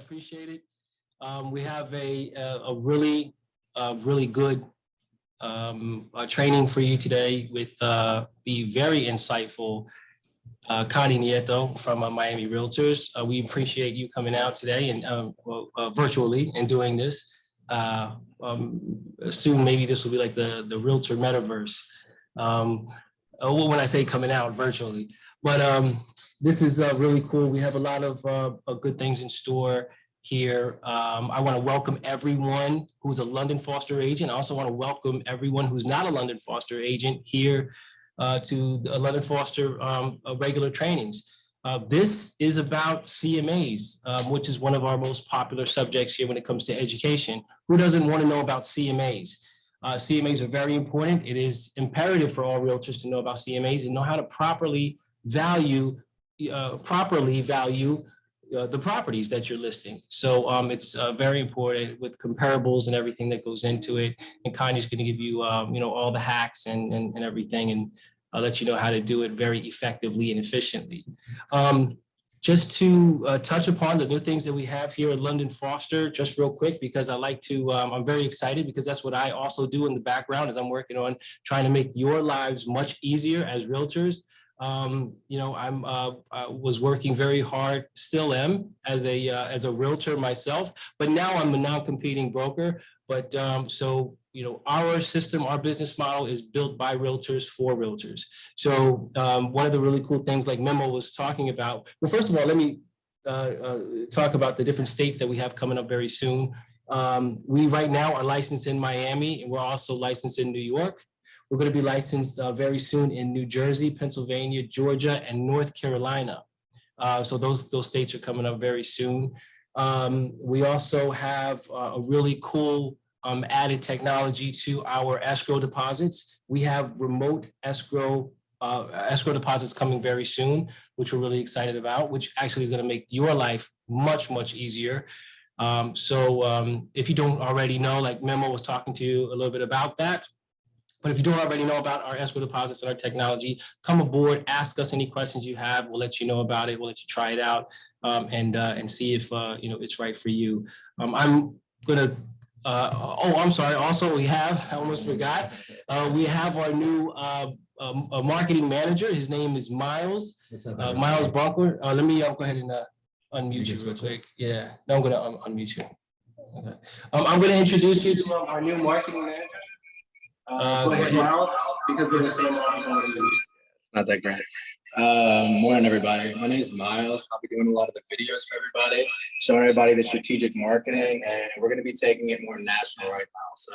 appreciate it. We have a really good training for you today with the very insightful Connie Nieto from Miami Realtors. We appreciate you coming out today and virtually and doing this. Soon, maybe this will be like the Realtor metaverse. When I say coming out virtually, but this is really cool. We have a lot of good things in store here. I want to welcome everyone who's a London Foster agent. I also want to welcome everyone who's not a London Foster agent here to the London Foster regular trainings. This is about CMAs, which is one of our most popular subjects here when it comes to education. Who doesn't want to know about CMAs? CMAs are very important. It is imperative for all realtors to know about CMAs and know how to properly value the properties that you're listing. So it's very important with comparables and everything that goes into it. And Connie's going to give you, all the hacks and everything, and I'll let you know how to do it very effectively and efficiently. Just to touch upon the new things that we have here at London Foster, just real quick, because I like to, I'm very excited because that's what I also do in the background as I'm working on trying to make your lives much easier as realtors. I was working very hard, still am, as a realtor myself, but now I'm a non-competing broker. But our system, our business model is built by realtors for realtors. So one of the really cool things, like Memo was talking about. Well, first of all, let me talk about the different states that we have coming up very soon. We right now are licensed in Miami, and we're also licensed in New York. We're going to be licensed very soon in New Jersey, Pennsylvania, Georgia, and North Carolina. So those states are coming up very soon. We also have a really cool added technology to our escrow deposits. We have remote escrow deposits coming very soon, which we're really excited about, which actually is going to make your life much, much easier. If you don't already know, like Memo was talking to you a little bit about that. But if you don't already know about our escrow deposits and our technology, come aboard, ask us any questions you have. We'll let you know about it. We'll let you try it out and see if it's right for you. I'm gonna. I'm sorry. Also, I almost forgot. We have our new marketing manager. His name is Miles. Miles Bunkler. Let me go ahead and unmute you real quick. Yeah. No, I'm gonna unmute you. Okay. I'm gonna introduce you to our new marketing manager. Go ahead, Miles, because we're the same office. Not that great. Morning, everybody. My name is Miles. I'll be doing a lot of the videos for everybody, showing everybody the strategic marketing, and we're going to be taking it more national right now. So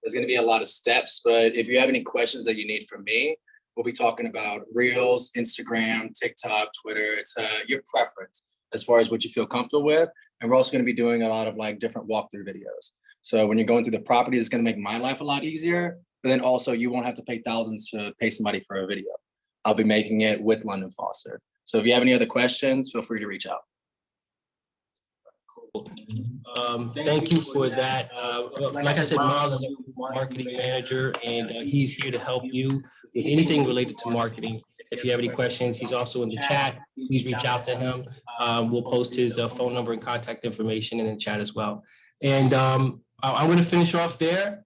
there's going to be a lot of steps, but if you have any questions that you need from me, we'll be talking about Reels, Instagram, TikTok, Twitter. It's your preference as far as what you feel comfortable with. And we're also going to be doing a lot of different walkthrough videos. So when you're going through the property, it's going to make my life a lot easier. But then also you won't have to pay thousands to pay somebody for a video. I'll be making it with London Foster. So if you have any other questions, feel free to reach out. Thank you for that. Like I said, Miles is a marketing manager, and he's here to help you with anything related to marketing. If you have any questions, he's also in the chat. Please reach out to him. We'll post his phone number and contact information in the chat as well. And I'm going to finish off there.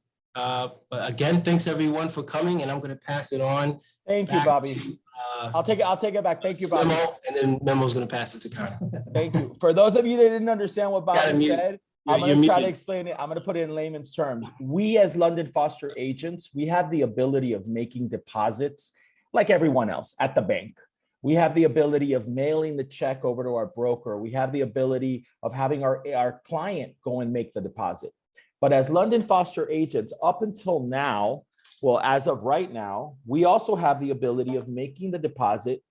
Again, thanks everyone for coming, and I'm going to pass it on. Thank you, Bobby. I'll take it back. Thank you, Bobby. Memo, and then Memo's going to pass it to Connie. Thank you. For those of you that didn't understand what Bobby said, I'm going to try to explain it. I'm going to put it in layman's terms. We as London Foster agents, we have the ability of making deposits like everyone else at the bank. We have the ability of mailing the check over to our broker. We have the ability of having our client go and make the deposit. But as London Foster agents, up until now, well, as of right now, we also have the ability of making the deposit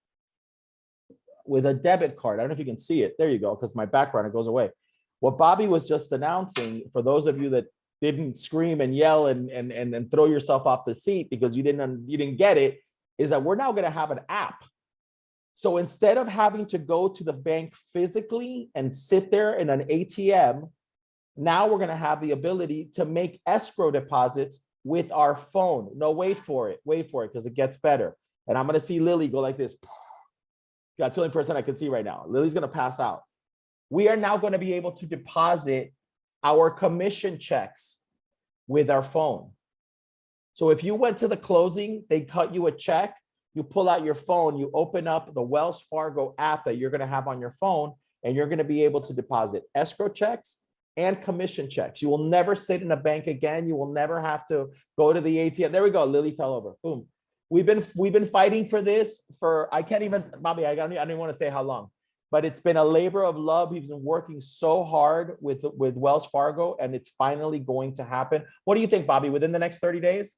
with a debit card. I don't know if you can see it. There you go, because my background, it goes away. What Bobby was just announcing, for those of you that didn't scream and yell and throw yourself off the seat because you didn't get it, is that we're now going to have an app. So instead of having to go to the bank physically and sit there in an ATM, now we're going to have the ability to make escrow deposits with our phone. No, wait for it, because it gets better. And I'm going to see Lily go like this. That's the only person I can see right now. Lily's going to pass out. We are now going to be able to deposit our commission checks with our phone. So if you went to the closing, they cut you a check, you pull out your phone, you open up the Wells Fargo app that you're going to have on your phone, and you're going to be able to deposit escrow checks and commission checks. You will never sit in a bank again. You will never have to go to the ATM. There we go. Lily fell over. Boom. We've been fighting for this for, I can't even, Bobby, I don't even want to say how long, but it's been a labor of love. We've been working so hard with Wells Fargo, and it's finally going to happen. What do you think, Bobby, within the next 30 days?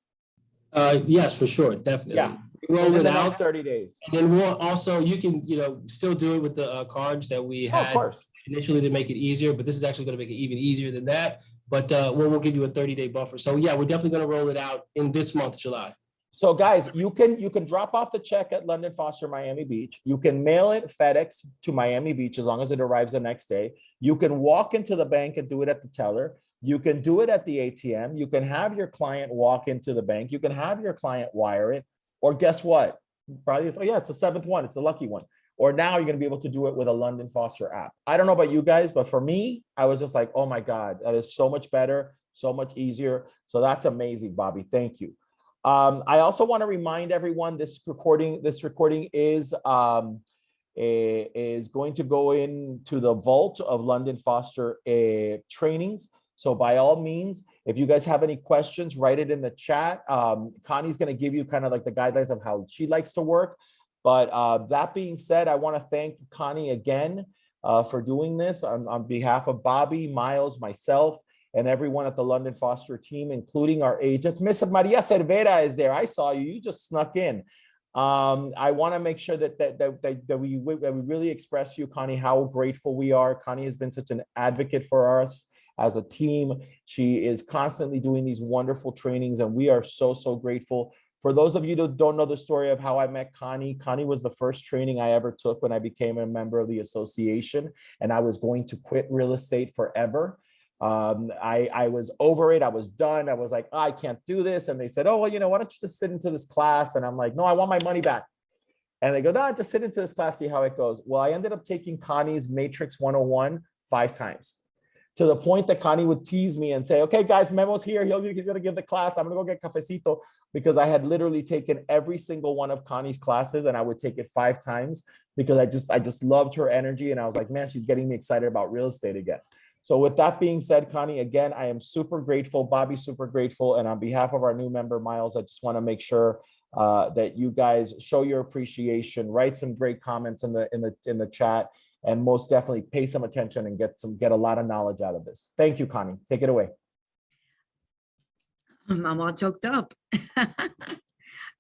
Yes, for sure. Definitely. Yeah. Roll it out. Next 30 days. And then we'll also, you can, still do it with the cards that we had. Of course. Initially to make it easier, but this is actually going to make it even easier than that. But we'll give you a 30-day buffer. So yeah, we're definitely going to roll it out in this month, July. So guys, you can drop off the check at London Foster, Miami Beach. You can mail it FedEx to Miami Beach as long as it arrives the next day. You can walk into the bank and do it at the teller. You can do it at the ATM. You can have your client walk into the bank. You can have your client wire it. Or guess what? Probably, oh yeah, it's the 7th one. It's the lucky one. Or now you're going to be able to do it with a London Foster app. I don't know about you guys, but for me, I was just like, oh my God, that is so much better, so much easier. So that's amazing, Bobby. Thank you. I also want to remind everyone this recording is going to go into the vault of London Foster trainings. So by all means, if you guys have any questions, write it in the chat. Connie's going to give you kind of like the guidelines of how she likes to work. But that being said, I want to thank Connie again for doing this on behalf of Bobby, Miles, myself, and everyone at the London Foster team, including our agents. Miss Maria Cervera is there. I saw you. You just snuck in. I want to make sure that we really express to you, Connie, how grateful we are. Connie has been such an advocate for us as a team. She is constantly doing these wonderful trainings, and we are so, so grateful. For those of you that don't know the story of how I met Connie, Connie was the first training I ever took when I became a member of the association, and I was going to quit real estate forever. I was over it. I was done. I was like, oh, I can't do this. And they said, oh, well, why don't you just sit into this class? And I'm like, no, I want my money back. And they go, no, just sit into this class, see how it goes. Well, I ended up taking Connie's Matrix 101 5 times, to the point that Connie would tease me and say, okay, guys, Memo's here. He's going to give the class. I'm going to go get cafecito, because I had literally taken every single one of Connie's classes, and I would take it 5 times because I just loved her energy. And I was like, man, she's getting me excited about real estate again. So with that being said, Connie, again, I am super grateful. Bobby, super grateful. And on behalf of our new member, Miles, I just want to make sure that you guys show your appreciation, write some great comments in the chat, and most definitely pay some attention and get a lot of knowledge out of this. Thank you, Connie. Take it away. I'm all choked up.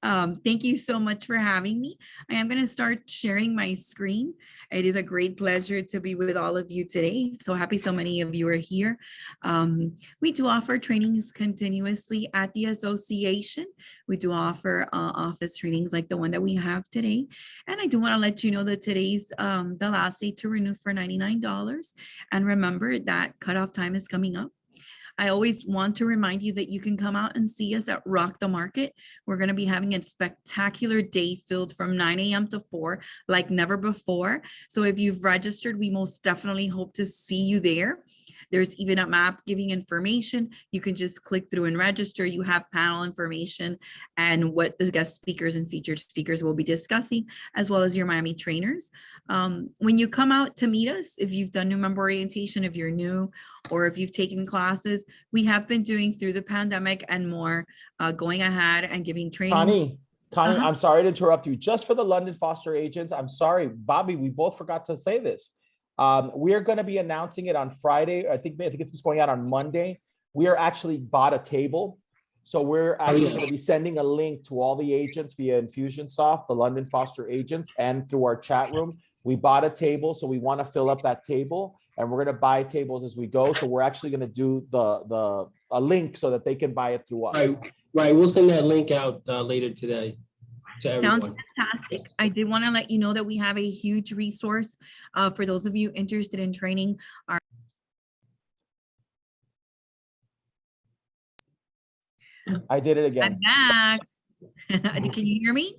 Thank you so much for having me. I am going to start sharing my screen. It is a great pleasure to be with all of you today. So happy so many of you are here. We do offer trainings continuously at the association. We do offer office trainings like the one that we have today. And I do want to let you know that today's the last day to renew for $99. And remember that cutoff time is coming up. I always want to remind you that you can come out and see us at Rock the Market. We're going to be having a spectacular day filled from 9 a.m. to 4 like never before. So if you've registered, we most definitely hope to see you there. There's even a map giving information. You can just click through and register. You have panel information and what the guest speakers and featured speakers will be discussing, as well as your Miami trainers. When you come out to meet us, if you've done new member orientation, if you're new, or if you've taken classes, we have been doing through the pandemic and more, going ahead and giving training. Connie, I'm sorry to interrupt you. Just for the London Foster agents, I'm sorry, Bobby, we both forgot to say this. We are going to be announcing it on Friday. I think it's going out on Monday. We are actually bought a table. So we're actually going to be sending a link to all the agents via Infusionsoft, the London Foster agents, and through our chat room. We bought a table, so we want to fill up that table, and we're going to buy tables as we go. So we're actually going to do a link so that they can buy it through us. Right. We'll send that link out later today. Sounds fantastic. I did want to let you know that we have a huge resource for those of you interested in training. I did it again. I'm back. Can you hear me?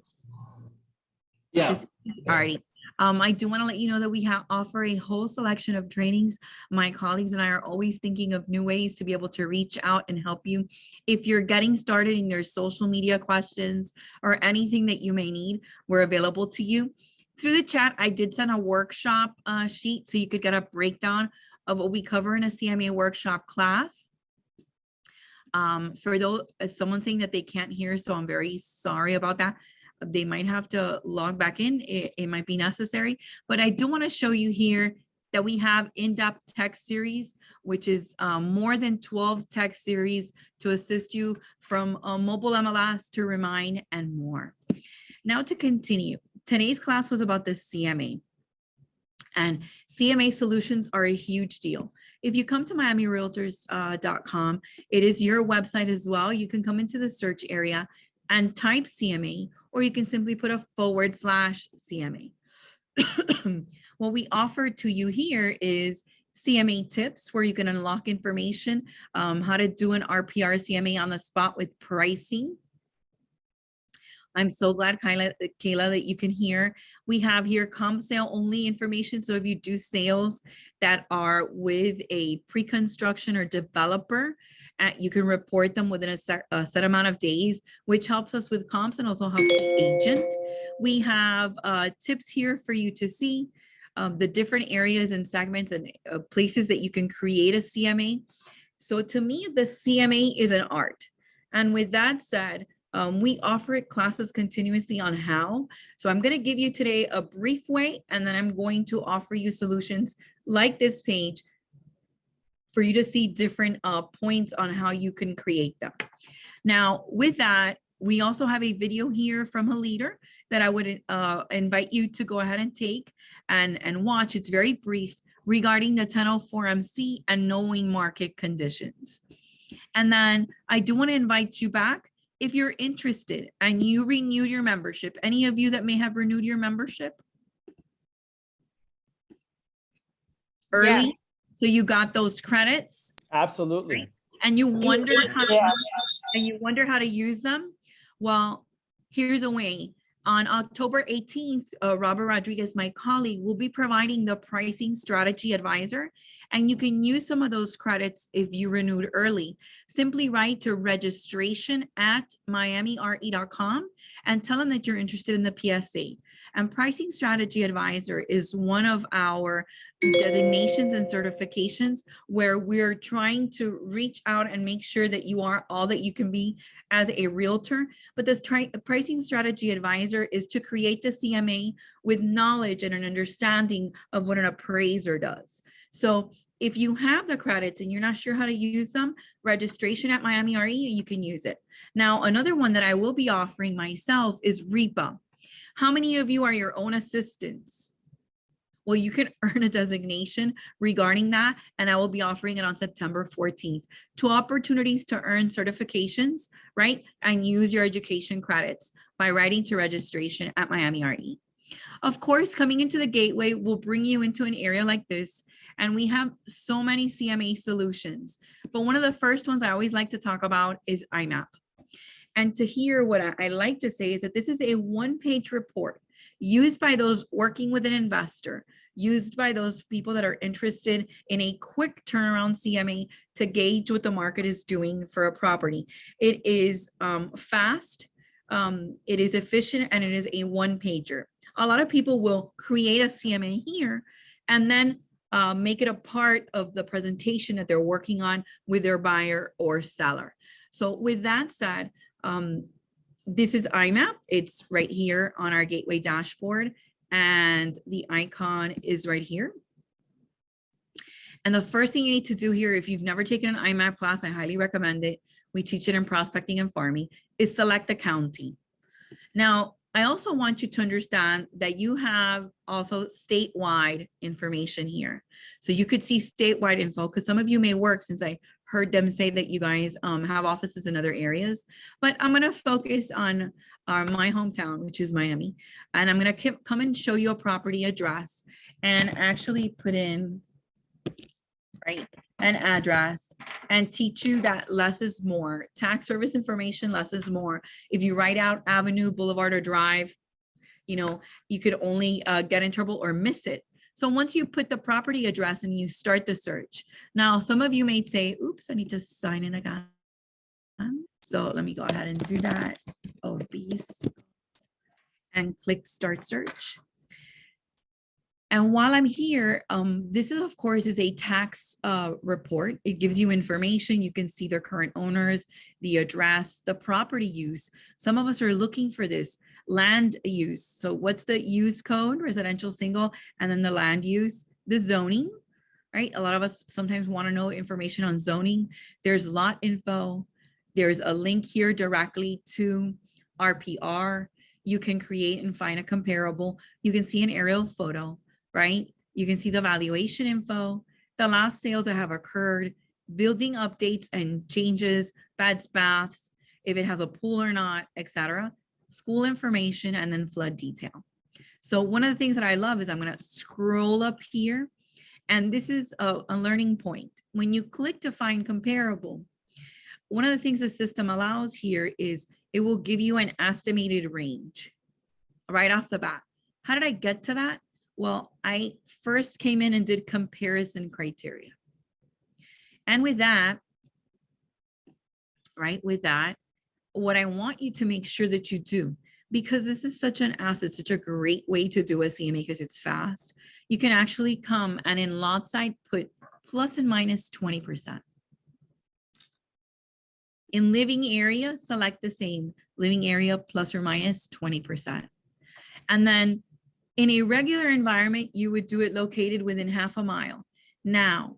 Yeah. Alrighty. I do want to let you know that we offer a whole selection of trainings. My colleagues and I are always thinking of new ways to be able to reach out and help you. If you're getting started in your social media questions or anything that you may need, we're available to you. Through the chat, I did send a workshop sheet so you could get a breakdown of what we cover in a CMA workshop class. For those, someone saying that they can't hear, so I'm very sorry about that. They might have to log back in. It might be necessary, but I do want to show you here that we have in-depth text series, which is more than 12 text series to assist you from mobile MLS to Remind and more. Now to continue, today's class was about the CMA. And CMA solutions are a huge deal. If you come to miamirealtors.com, it is your website as well. You can come into the search area and type CMA, or you can simply put a /CMA. What we offer to you here is CMA tips, where you can unlock information, how to do an RPR CMA on the spot with pricing. I'm so glad, Kayla, that you can hear. We have here comp sale only information. So if you do sales that are with a pre-construction or developer, you can report them within a set amount of days, which helps us with comps and also helps the agent. We have tips here for you to see the different areas and segments and places that you can create a CMA. So to me, the CMA is an art. And with that said, we offer classes continuously on how. So I'm going to give you today a brief way, and then I'm going to offer you solutions like this page for you to see different points on how you can create them. Now, with that, we also have a video here from a leader that I would invite you to go ahead and take and watch. It's very brief regarding the 1004MC and knowing market conditions. And then I do want to invite you back. If you're interested and you renewed your membership, any of you that may have renewed your membership early, yeah. So you got those credits. Absolutely. Right? And you wonder how to use them. Well, here's a way. On October 18th, Robert Rodriguez, my colleague, will be providing the pricing strategy advisor, and you can use some of those credits if you renewed early. Simply write to registration@miamire.com and tell them that you're interested in the PSA. And pricing strategy advisor is one of our designations and certifications where we're trying to reach out and make sure that you are all that you can be as a realtor. But this pricing strategy advisor is to create the CMA with knowledge and an understanding of what an appraiser does. So if you have the credits and you're not sure how to use them, registration@miamire, and you can use it. Now, another one that I will be offering myself is REPA. How many of you are your own assistants? Well, you can earn a designation regarding that, and I will be offering it on September 14th. 2 opportunities to earn certifications, right? And use your education credits by writing to registration@miamire. Of course, coming into the gateway will bring you into an area like this, and we have so many CMA solutions. But one of the first ones I always like to talk about is IMAP. And to hear what I like to say is that this is a one-page report used by those working with an investor, used by those people that are interested in a quick turnaround CMA to gauge what the market is doing for a property. It is fast, it is efficient, and it is a one-pager. A lot of people will create a CMA here and then make it a part of the presentation that they're working on with their buyer or seller. So with that said, this is IMAP. It's right here on our gateway dashboard, and the icon is right here. And the first thing you need to do here, if you've never taken an IMAP class, I highly recommend it. We teach it in prospecting and farming, is select the county. Now, I also want you to understand that you have also statewide information here. So you could see statewide info, because some of you may work, since I heard them say that you guys have offices in other areas, but I'm going to focus on my hometown, which is Miami. And I'm going to come and show you a property address and actually put in, right, an address and teach you that less is more. Tax service information, less is more. If you write out avenue, boulevard, or drive, you know, you could only get in trouble or miss it. So once you put the property address and you start the search, now some of you may say, oops, I need to sign in again. So let me go ahead and do that. Oh, bees. And click start search. And while I'm here, this is, of course, is a tax report. It gives you information. You can see their current owners, the address, the property use. Some of us are looking for this land use. So what's the use code, residential single, and then the land use, the zoning, right? A lot of us sometimes want to know information on zoning. There's lot info. There's a link here directly to RPR. You can create and find a comparable. You can see an aerial photo, right? You can see the valuation info, the last sales that have occurred, building updates and changes, beds, baths, if it has a pool or not, etc. School information, and then flood detail. So one of the things that I love is I'm going to scroll up here, and this is a learning point. When you click to find comparable, one of the things the system allows here is it will give you an estimated range right off the bat. How did I get to that? Well, I first came in and did comparison criteria. And with that, right, what I want you to make sure that you do, because this is such an asset, such a great way to do a CMA because it's fast, you can actually come and in lot side put plus and minus 20%. In living area, select the same, living area plus or minus 20%. And then in a regular environment, you would do it located within half a mile. Now,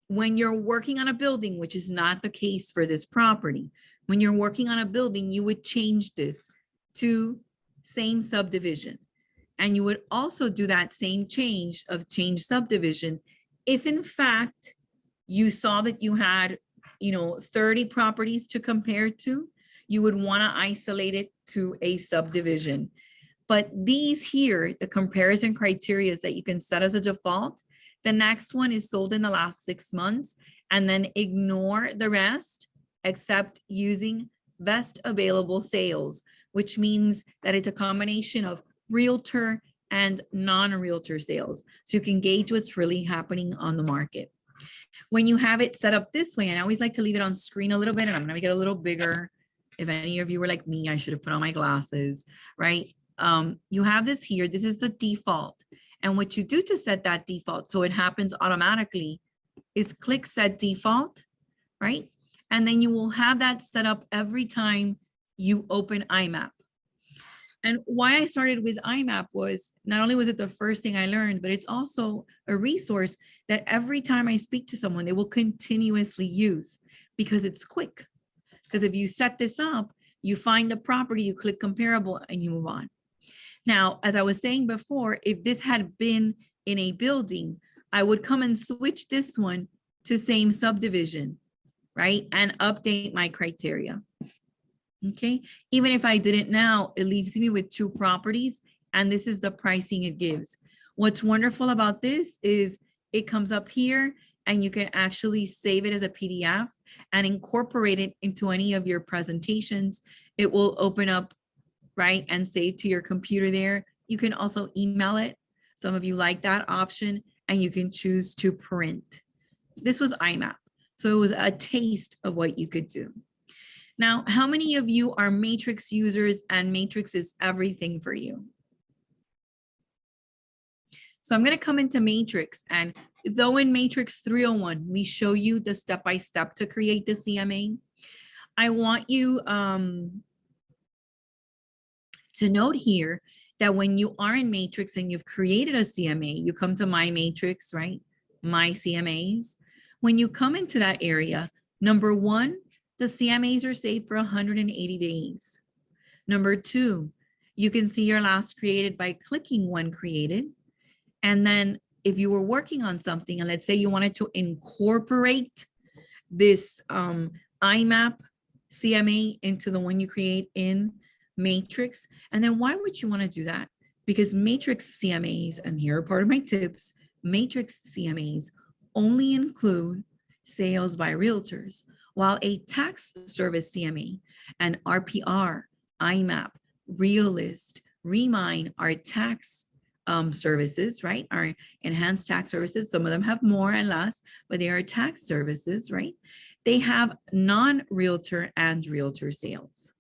when you're working on a building, which is not the case for this property, when you're working on a building, you would change this to same subdivision. And you would also do that same change of change subdivision if in fact you saw that you had 30 properties to compare to, you would want to isolate it to a subdivision. But these here, the comparison criteria that you can set as a default, the next one is sold in the last 6 months, and then ignore the rest except using best available sales, which means that it's a combination of realtor and non-realtor sales. So you can gauge what's really happening on the market. When you have it set up this way, and I always like to leave it on screen a little bit, and I'm going to make it a little bigger. If any of you were like me, I should have put on my glasses, right? You have this here. This is the default. And what you do to set that default, so it happens automatically, is click set default, right? And then you will have that set up every time you open IMAP. And why I started with IMAP was not only was it the first thing I learned, but it's also a resource that every time I speak to someone, they will continuously use because it's quick. Because if you set this up, you find the property, you click comparable, and you move on. Now, as I was saying before, if this had been in a building, I would come and switch this one to same subdivision, right? And update my criteria. Okay, even if I didn't now, it leaves me with 2 properties, and this is the pricing it gives. What's wonderful about this is it comes up here and you can actually save it as a PDF and incorporate it into any of your presentations. It will open up, right, and save to your computer there. You can also email it. Some of you like that option, and you can choose to print. This was IMAP, so it was a taste of what you could do. Now, how many of you are Matrix users and Matrix is everything for you? So I'm going to come into Matrix, and though in Matrix 301, we show you the step-by-step to create the CMA, I want you to note here that when you are in Matrix and you've created a CMA, you come to My Matrix, right? My CMAs. When you come into that area, number 1, the CMAs are saved for 180 days. Number 2, you can see your last created by clicking when created. And then if you were working on something, and let's say you wanted to incorporate this IMAP CMA into the one you create in Matrix, and then why would you want to do that? Because Matrix CMAs, and here are part of my tips, Matrix CMAs only include sales by realtors, while a tax service CMA and RPR, IMAP, Realist, Remine are tax services, right? Our enhanced tax services. Some of them have more and less, but they are tax services, right? They have non-realtor and realtor sales.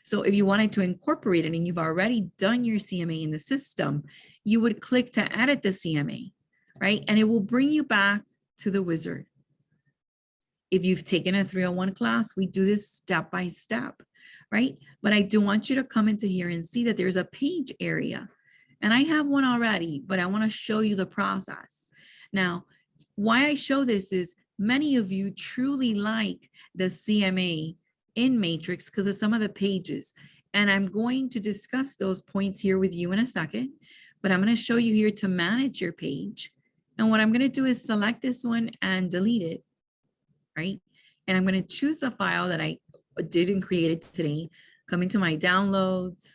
So if you wanted to incorporate it and you've already done your CMA in the system, you would click to edit the CMA, right? And it will bring you back to the wizard. If you've taken a 301 class, we do this step by step, right? But I do want you to come into here and see that there's a page area. And I have one already, but I want to show you the process. Now, why I show this is many of you truly like the CMA in Matrix because of some of the pages. And I'm going to discuss those points here with you in a second, but I'm going to show you here to manage your page. And what I'm going to do is select this one and delete it, right? And I'm going to choose the file that I did and created today, come into my downloads,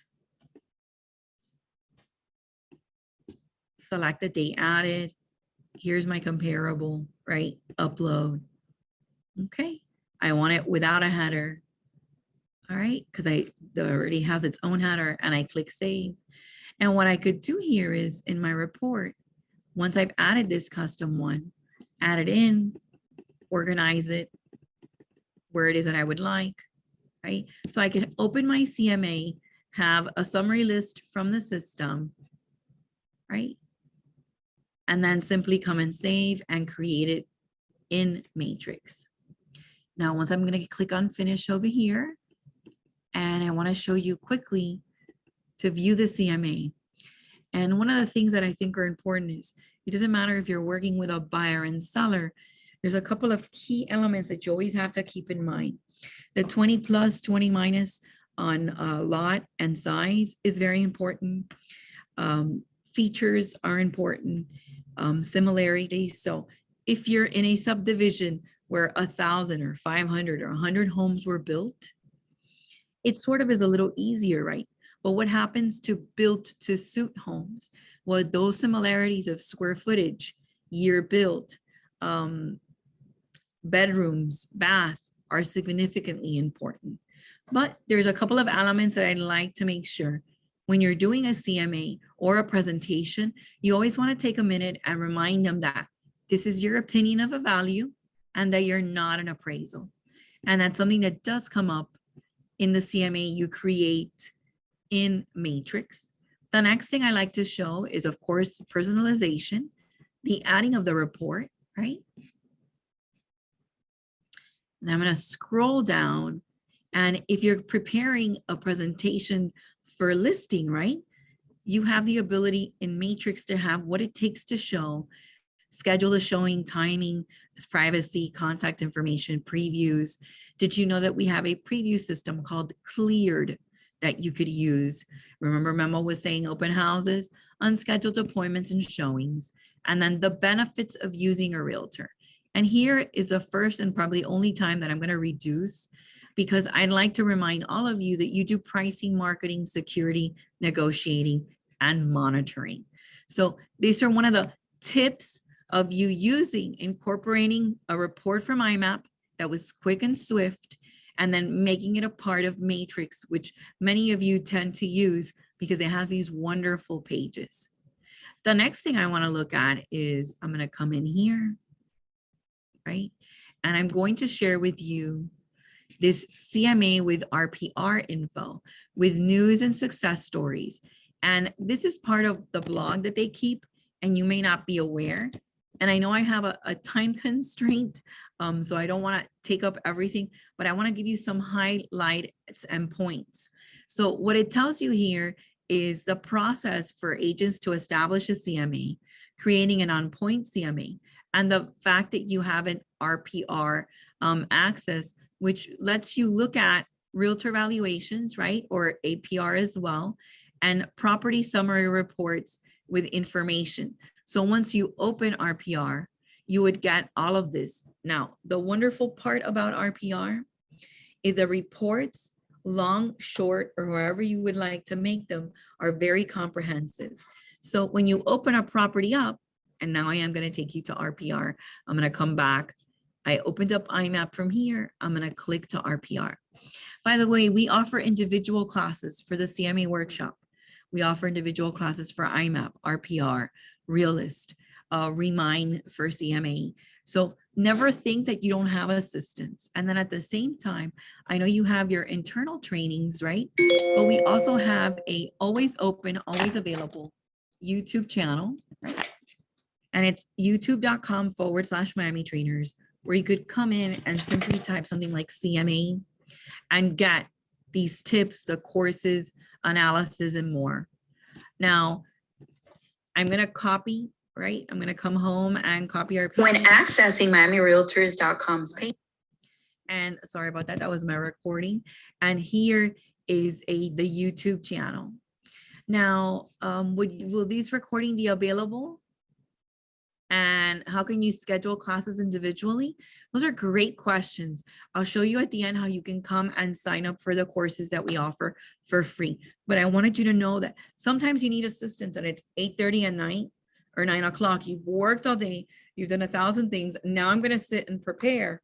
select the date added. Here's my comparable, right? Upload. Okay. I want it without a header. All right, because it already has its own header, and I click save. And what I could do here is in my report, once I've added this custom one, add it in, organize it where it is that I would like, right? So I could open my CMA, have a summary list from the system, right? And then simply come and save and create it in Matrix. Now, once I'm going to click on finish over here, and I want to show you quickly to view the CMA. And one of the things that I think are important is it doesn't matter if you're working with a buyer and seller. There's a couple of key elements that you always have to keep in mind. The 20 plus, 20 minus on lot and size is very important. Features are important. Similarities. So if you're in a subdivision where 1,000 or 500 or 100 homes were built, it sort of is a little easier, right? But what happens to built to suit homes? Well, those similarities of square footage, year built, bedrooms, bath are significantly important. But there's a couple of elements that I'd like to make sure when you're doing a CMA or a presentation, you always want to take a minute and remind them that this is your opinion of a value and that you're not an appraisal. And that's something that does come up in the CMA you create in Matrix. The next thing I like to show is, of course, personalization, the adding of the report, right? And I'm going to scroll down. And if you're preparing a presentation for listing, right, you have the ability in Matrix to have what it takes to show, schedule the showing, timing, privacy, contact information, previews. Did you know that we have a preview system called Cleared that you could use? Remember, Memo was saying open houses, unscheduled appointments and showings, and then the benefits of using a realtor. And here is the first and probably only time that I'm going to reduce, because I'd like to remind all of you that you do pricing, marketing, security, negotiating, and monitoring. So these are one of the tips of you incorporating a report from IMAP that was quick and swift, and then making it a part of Matrix, which many of you tend to use because it has these wonderful pages. The next thing I want to look at is I'm going to come in here, right? And I'm going to share with you this CMA with RPR info, with news and success stories. And this is part of the blog that they keep, and you may not be aware. And I know I have a time constraint, so I don't want to take up everything, but I want to give you some highlights and points. So what it tells you here is the process for agents to establish a CMA, creating an on-point CMA, and the fact that you have an RPR access, which lets you look at realtor valuations, right, or APR as well, and property summary reports with information. So once you open RPR, you would get all of this. Now, the wonderful part about RPR is the reports, long, short, or however you would like to make them, are very comprehensive. So when you open a property up, and now I am going to take you to RPR, I'm going to come back. I opened up IMAP from here. I'm going to click to RPR. By the way, we offer individual classes for the CMA workshop. We offer individual classes for IMAP, RPR, Realist, Remind for CMA. So never think that you don't have assistance. And then at the same time, I know you have your internal trainings, right? But we also have a always open, always available YouTube channel, right? And it's youtube.com/Miami Trainers, where you could come in and simply type something like CMA and get these tips, the courses, analysis, and more. Now, I'm going to copy, right? I'm going to come home and copy our page. When accessing MiamiRealtors.com's page. And sorry about that. That was my recording. And here is the YouTube channel. Now, will these recording be available? And how can you schedule classes individually? Those are great questions. I'll show you at the end how you can come and sign up for the courses that we offer for free. But I wanted you to know that sometimes you need assistance and it's 8:30 at night or 9 o'clock. You've worked all day. You've done 1,000 things. Now I'm going to sit and prepare.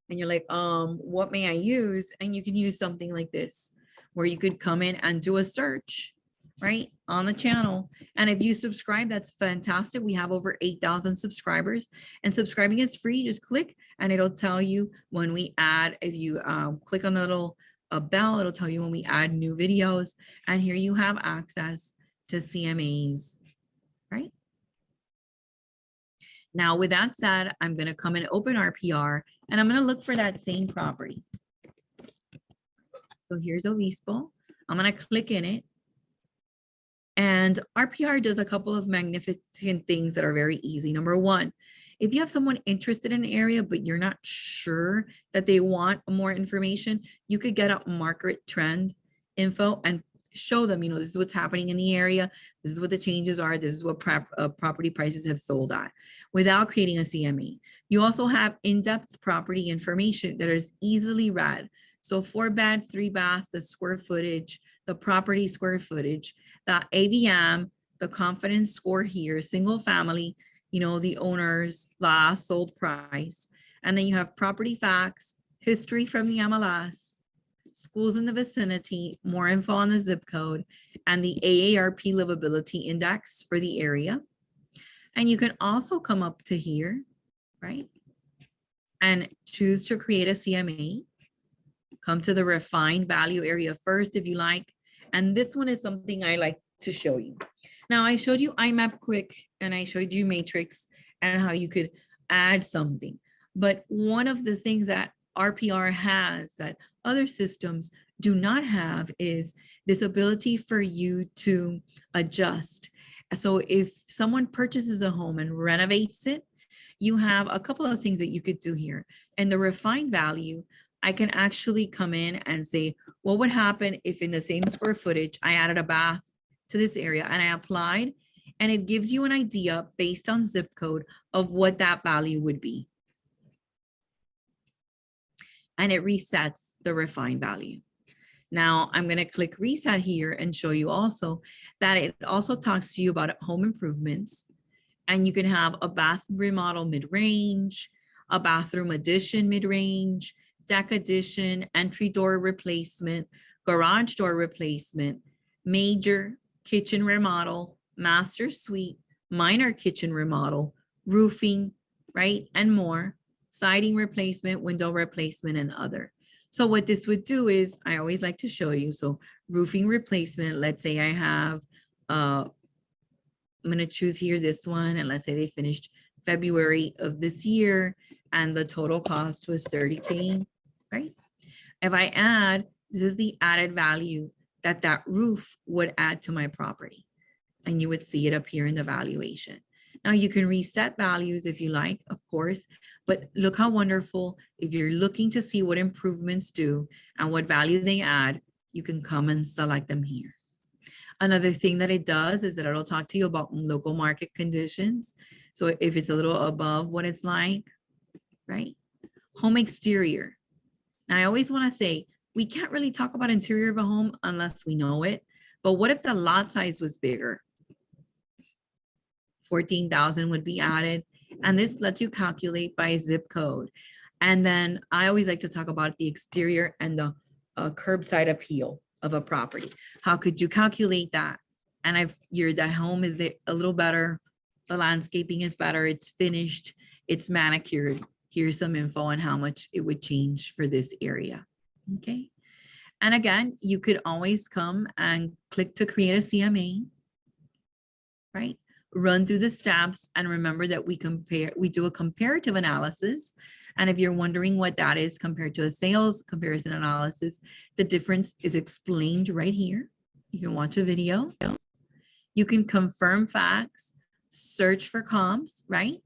And you're like, what may I use? And you can use something like this, where you could come in and do a search, right, on the channel. And if you subscribe, that's fantastic. We have over 8,000 subscribers, and subscribing is free. Just click and it'll tell you when we add. If you click on the little bell, it'll tell you when we add new videos. And here you have access to CMAs, right? Now, with that said, I'm going to come and open RPR, and I'm going to look for that same property. So here's Obispo. I'm going to click in it. And RPR does a couple of magnificent things that are very easy. Number one, if you have someone interested in an area, but you're not sure that they want more information, you could get a market trend info and show them, you know, this is what's happening in the area. This is what the changes are. This is what property prices have sold at, without creating a CMA. You also have in-depth property information that is easily read. So 4-bed, 3-bath, the square footage, the property square footage, the AVM, the confidence score here, single family, you know, the owner's last sold price. And then you have property facts, history from the MLS, schools in the vicinity, more info on the zip code, and the AARP livability index for the area. And you can also come up to here, right, and choose to create a CMA. Come to the refined value area first if you like. And this one is something I like to show you. Now, I showed you IMAP quick and I showed you matrix and how you could add something. But one of the things that RPR has that other systems do not have is this ability for you to adjust. So if someone purchases a home and renovates it, you have a couple of things that you could do here. And the refined value, I can actually come in and say, what would happen if in the same square footage, I added a bath to this area and I applied, and it gives you an idea based on zip code of what that value would be. And it resets the refined value. Now I'm going to click reset here and show you also that it also talks to you about home improvements. And you can have a bath remodel mid-range, a bathroom addition mid-range, deck addition, entry door replacement, garage door replacement, major kitchen remodel, master suite, minor kitchen remodel, roofing, right, and more, siding replacement, window replacement, and other. So what this would do is, I always like to show you, so roofing replacement, let's say I have, I'm going to choose here this one, and let's say they finished February of this year, and the total cost was 30K, right? If I add, this is the added value that that roof would add to my property. And you would see it up here in the valuation. Now you can reset values if you like, of course, but look how wonderful. If you're looking to see what improvements do and what value they add, you can come and select them here. Another thing that it does is that it'll talk to you about local market conditions. So if it's a little above what it's like, right? Home exterior. Now I always want to say, we can't really talk about interior of a home unless we know it. But what if the lot size was bigger? 14,000 would be added. And this lets you calculate by zip code. And then I always like to talk about the exterior and the curbside appeal. of a property. How could you calculate that? And the home is a little better, the landscaping is better, it's finished, it's manicured. Here's some info on how much it would change for this area. Okay. And again, you could always come and click to create a CMA, right? Run through the steps, and remember that we do a comparative analysis. And if you're wondering what that is compared to a sales comparison analysis, the difference is explained right here. You can watch a video. You can confirm facts, search for comps, right?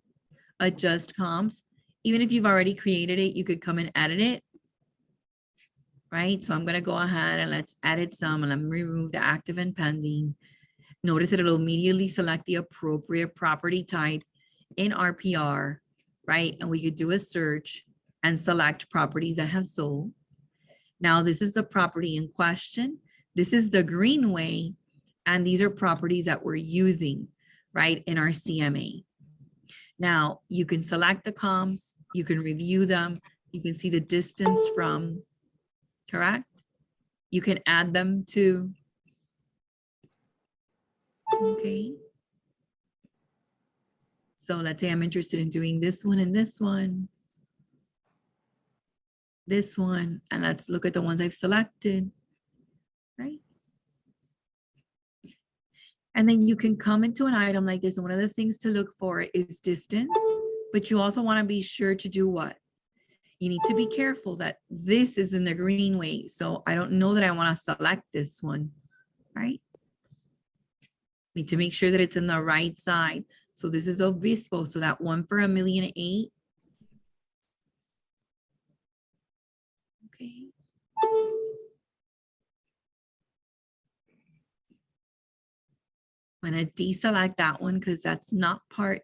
Adjust comps. Even if you've already created it, you could come and edit it, right? So I'm going to go ahead and let's edit some, and let me remove the active and pending. Notice that it'll immediately select the appropriate property type in RPR, right? And we could do a search and select properties that have sold. Now, this is the property in question. This is the greenway, and these are properties that we're using, right, in our CMA. Now, you can select the comps, you can review them, you can see the distance from, correct? You can add them to, okay. So let's say I'm interested in doing this one and this one, and let's look at the ones I've selected, right? And then you can come into an item like this, and one of the things to look for is distance, but you also want to be sure to do what? You need to be careful that this is in the greenway. So I don't know that I want to select this one, right? Need to make sure that it's in the right side. So this is Obispo, so that one for 1,000,008. Okay. I'm going to deselect that one because that's not part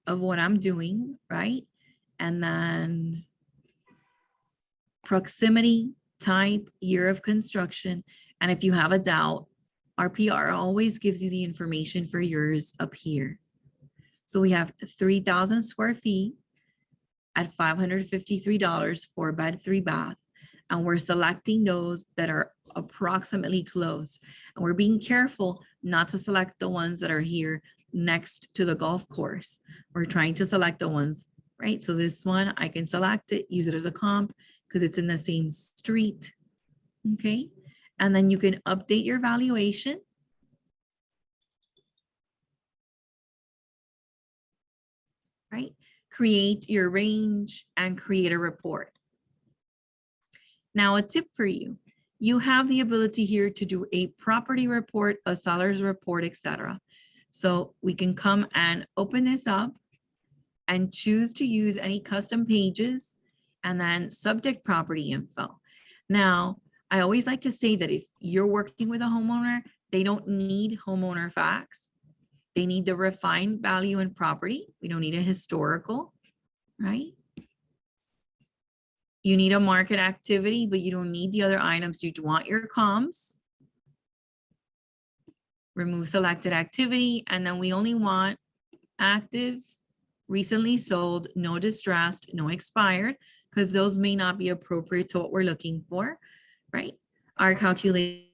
of what I'm doing, right? And then proximity, type, year of construction. And if you have a doubt, RPR always gives you the information for yours up here. So we have 3,000 square feet at $553, 4-bed, 3-bath. And we're selecting those that are approximately close. And we're being careful not to select the ones that are here next to the golf course. We're trying to select the ones, right? So this one, I can select it, use it as a comp because it's in the same street, okay? And then you can update your valuation. Right? Create your range and create a report. Now, a tip for you. You have the ability here to do a property report, a seller's report, etc. So we can come and open this up and choose to use any custom pages and then subject property info. Now, I always like to say that if you're working with a homeowner, they don't need homeowner facts. They need the refined value in property. We don't need a historical, right? You need a market activity, but you don't need the other items. You want your comps. Remove selected activity, and then we only want active, recently sold, no distressed, no expired, because those may not be appropriate to what we're looking for, right? Our calculation,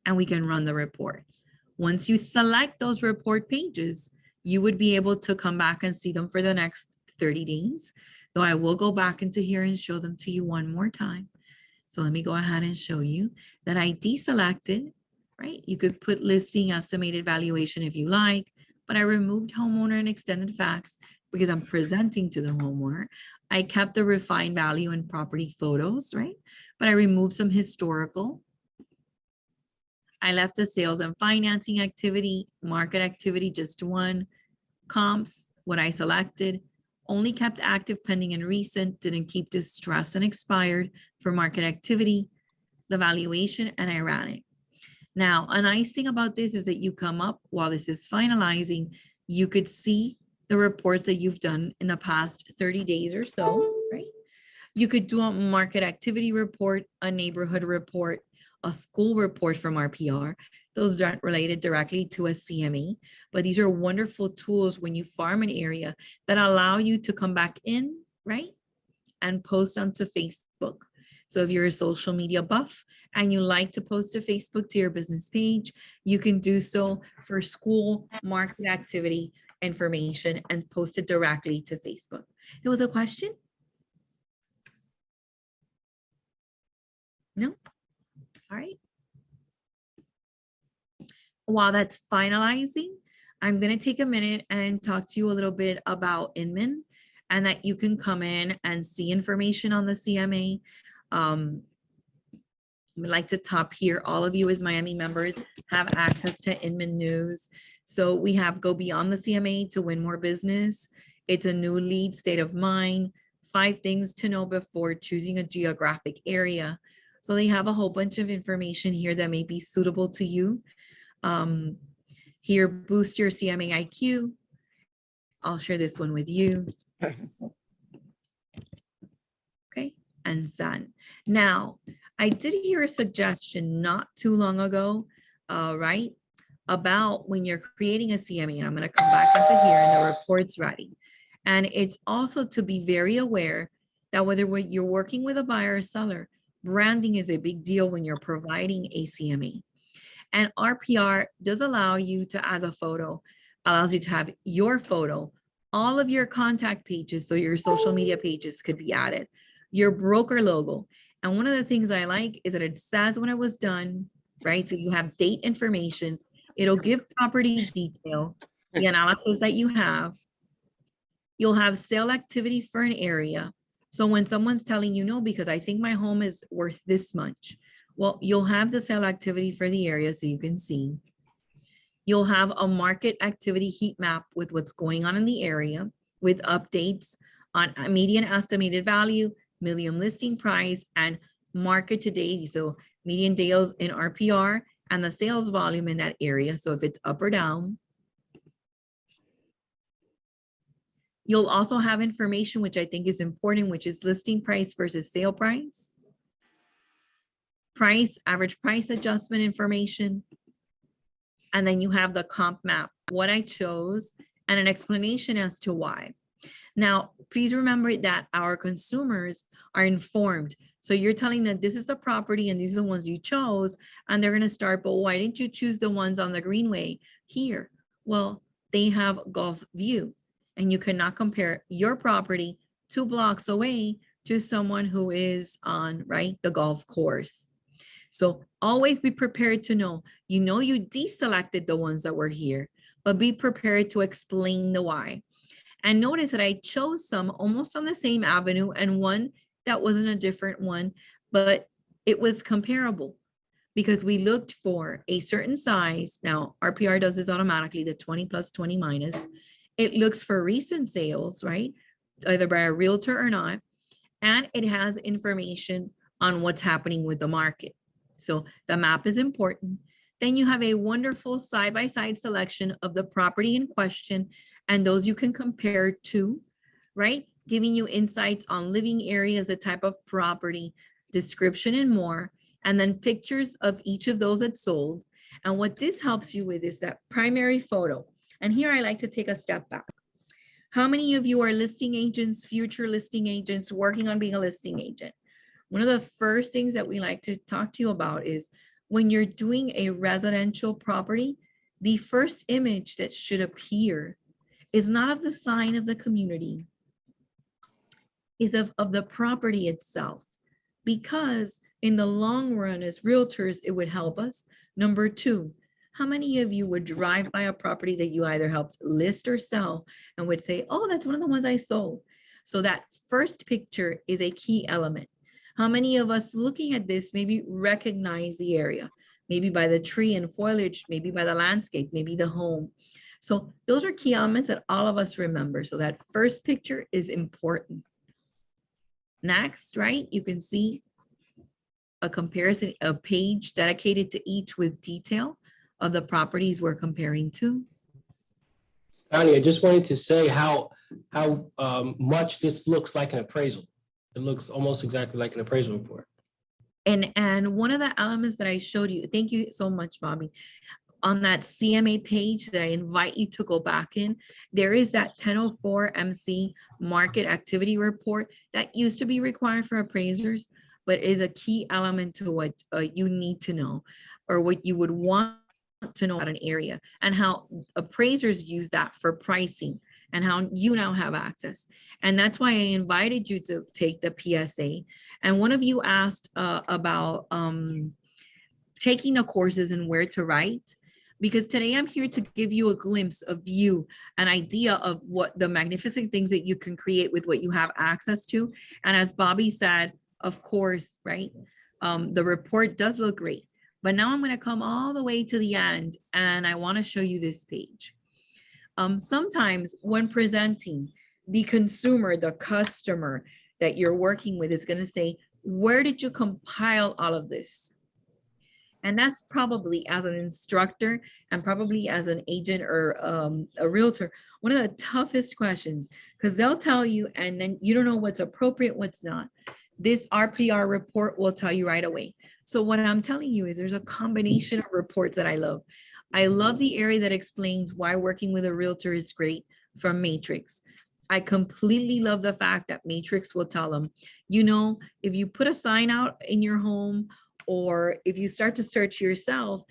and we can run the report. Once you select those report pages, you would be able to come back and see them for the next 30 days. Though I will go back into here and show them to you one more time. So let me go ahead and show you that I deselected, right? You could put listing estimated valuation if you like, but I removed homeowner and extended facts because I'm presenting to the homeowner. I kept the refined value and property photos, right? But I removed some historical. I left the sales and financing activity, market activity, just one. Comps, what I selected, only kept active, pending, and recent, didn't keep distressed and expired for market activity, the valuation, and I ran it. Now, a nice thing about this is that you come up while this is finalizing, you could see the reports that you've done in the past 30 days or so, right? You could do a market activity report, a neighborhood report, a school report from RPR. Those aren't related directly to a CMA, but these are wonderful tools when you farm an area that allow you to come back in, right? And post onto Facebook. So if you're a social media buff and you like to post to Facebook to your business page, you can do so for school market activity information and post it directly to Facebook. There was a question? No? All right. While that's finalizing, I'm going to take a minute and talk to you a little bit about Inman, and that you can come in and see information on the CMA. I would like to top here, all of you as Miami members have access to Inman News. So we have Go Beyond the CMA to Win More Business. It's a new lead state of mind, 5 things to know before choosing a geographic area. So they have a whole bunch of information here that may be suitable to you. Here, boost your CMA IQ. I'll share this one with you. Okay, and Sun. Now, I did hear a suggestion not too long ago, right, about when you're creating a CMA, and I'm going to come back into here and the report's ready. And it's also to be very aware that whether you're working with a buyer or seller, branding is a big deal when you're providing a CMA. And RPR does allow you to add a photo, allows you to have your photo, all of your contact pages, so your social media pages could be added, your broker logo. And one of the things I like is that it says when it was done, right? So you have date information, it'll give property detail, the analysis that you have. You'll have sale activity for an area. So when someone's telling you no, because I think my home is worth this much, well, you'll have the sale activity for the area so you can see. You'll have a market activity heat map with what's going on in the area with updates on median estimated value, median listing price, and market to date. So median deals in RPR and the sales volume in that area. So if it's up or down. You'll also have information, which I think is important, which is listing price versus sale price. Price, average price adjustment information. And then you have the comp map, what I chose, and an explanation as to why. Now, please remember that our consumers are informed. So you're telling them this is the property and these are the ones you chose, and they're going to start, but why didn't you choose the ones on the Greenway here? Well, they have Gulf View, and you cannot compare your property 2 blocks away to someone who is on, right, the golf course. So always be prepared to know, you deselected the ones that were here, but be prepared to explain the why. And notice that I chose some almost on the same avenue and one that wasn't a different one, but it was comparable because we looked for a certain size. Now, RPR does this automatically, the 20 plus 20 minus. It looks for recent sales, right? Either by a realtor or not. And it has information on what's happening with the market. So the map is important. Then you have a wonderful side-by-side selection of the property in question and those you can compare to, right? Giving you insights on living areas, the type of property, description, and more. And then pictures of each of those that sold. And what this helps you with is that primary photo. And here I like to take a step back. How many of you are listing agents, future listing agents, working on being a listing agent? One of the first things that we like to talk to you about is when you're doing a residential property, the first image that should appear is not of the sign of the community, is of the property itself. Because in the long run, as realtors, it would help us. Number 2, how many of you would drive by a property that you either helped list or sell and would say, oh, that's one of the ones I sold? So that first picture is a key element. How many of us looking at this maybe recognize the area, maybe by the tree and foliage, maybe by the landscape, maybe the home. So those are key elements that all of us remember. So that first picture is important. Next, right, you can see a comparison, a page dedicated to each with detail of the properties we're comparing to. Connie, I just wanted to say how much this looks like an appraisal. It looks almost exactly like an appraisal report. And one of the elements that I showed you, thank you so much, Bobby, on that CMA page that I invite you to go back in, there is that 1004 MC market activity report that used to be required for appraisers, but is a key element to what you need to know, or what you would want to know about an area, and how appraisers use that for pricing, and how you now have access. And that's why I invited you to take the PSA. And one of you asked about taking the courses and where to write, because today I'm here to give you a glimpse of you, an idea of what the magnificent things that you can create with what you have access to. And as Bobby said, of course, right? The report does look great, but now I'm going to come all the way to the end, and I want to show you this page. Sometimes when presenting, the consumer, the customer that you're working with is going to say, where did you compile all of this? And that's probably, as an instructor and probably as an agent or a realtor, one of the toughest questions, because they'll tell you and then you don't know what's appropriate, what's not. This RPR report will tell you right away. So what I'm telling you is there's a combination of reports that I love. I love the area that explains why working with a realtor is great from Matrix. I completely love the fact that Matrix will tell them, you know, if you put a sign out in your home, or if you start to search yourself,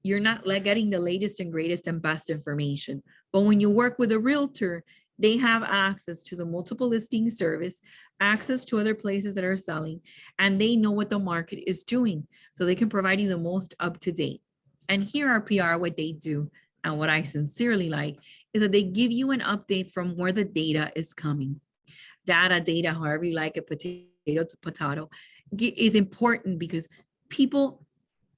you're not getting the latest and greatest and best information. But when you work with a realtor, they have access to the multiple listing service, access to other places that are selling, and they know what the market is doing. So they can provide you the most up to date. And here are PR, what they do, and what I sincerely like, is that they give you an update from where the data is coming. Data, however you like it, potato to potato, is important because people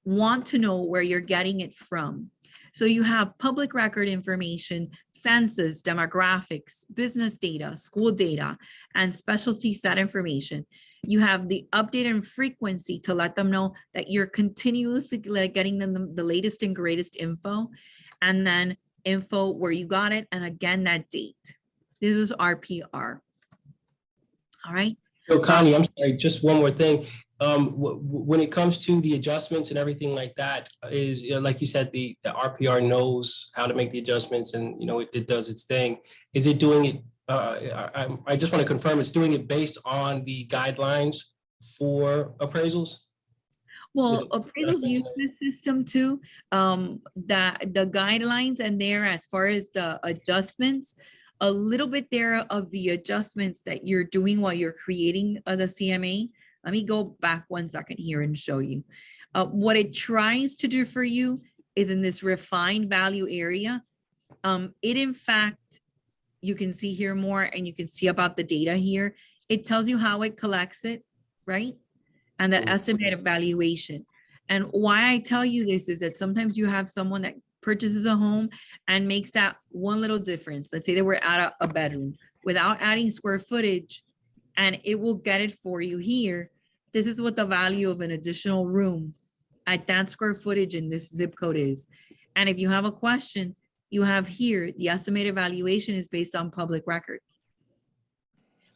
want to know where you're getting it from. So you have public record information, census, demographics, business data, school data, and specialty set information. You have the update and frequency to let them know that you're continuously getting them the latest and greatest info, and then info where you got it, and again, that date. This is RPR. All right. So Connie, I'm sorry, just one more thing. When it comes to the adjustments and everything like that, is, you know, like you said, the RPR knows how to make the adjustments, and, you know, it does its thing. Is it doing it? I just want to confirm it's doing it based on the guidelines for appraisals. Well, appraisals use this system too. That the guidelines and there, as far as the adjustments, a little bit there of the adjustments that you're doing while you're creating the CMA. Let me go back 1 second here and show you. What it tries to do for you is in this refined value area. It, in fact, you can see here more, and you can see about the data here. It tells you how it collects it, right? And the estimated valuation. And why I tell you this is that sometimes you have someone that purchases a home and makes that one little difference. Let's say they were at a bedroom without adding square footage, and it will get it for you here. This is what the value of an additional room at that square footage in this zip code is. And if you have a question, you have here, the estimated valuation is based on public record.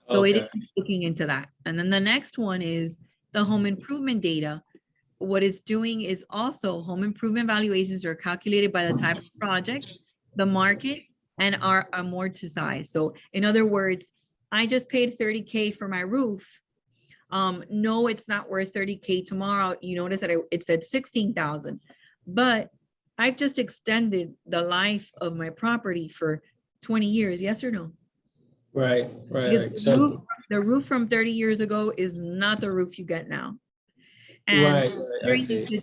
So it is looking into that. And then the next one is the home improvement data. What it's doing is also home improvement valuations are calculated by the type of project, the market, and are amortized. So in other words, I just paid 30K for my roof. No, it's not worth 30K tomorrow. You notice that it said 16,000, but I've just extended the life of my property for 20 years. Yes or no? Right. So the roof from 30 years ago is not the roof you get now. And right. I see.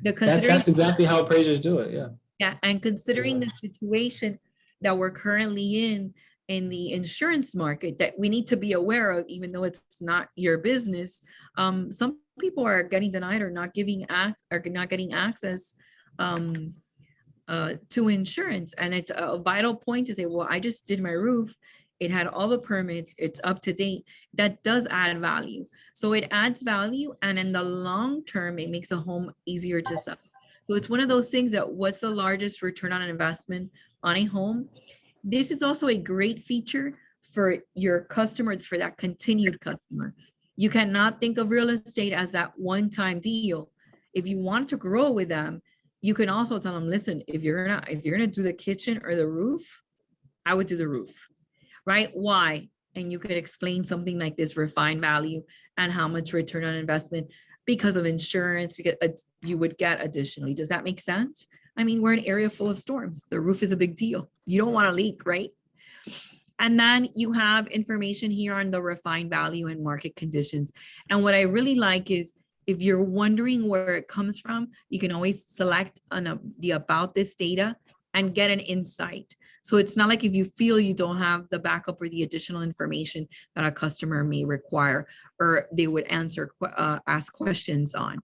That's exactly how appraisers do it. Yeah. Yeah. And considering the situation that we're currently in the insurance market that we need to be aware of, even though it's not your business, some people are getting denied or not getting access to insurance. And it's a vital point to say, well, I just did my roof. It had all the permits, it's up to date. That does add value. So it adds value, and in the long term, it makes a home easier to sell. So it's one of those things that what's the largest return on an investment on a home? This is also a great feature for your customers, for that continued customer. You cannot think of real estate as that one-time deal. If you want to grow with them, you can also tell them, listen, if you're gonna do the kitchen or the roof, I would do the roof. Right? Why? and you could explain something like this refined value and how much return on investment because of insurance because you would get additionally. Does that make sense? I mean, we're an area full of storms. The roof is a big deal. You don't want to leak, right? And then you have information here on the refined value and market conditions. And what I really like is if you're wondering where it comes from, you can always select the about this data and get an insight. So it's not like if you feel you don't have the backup or the additional information that a customer may require or they would ask questions on.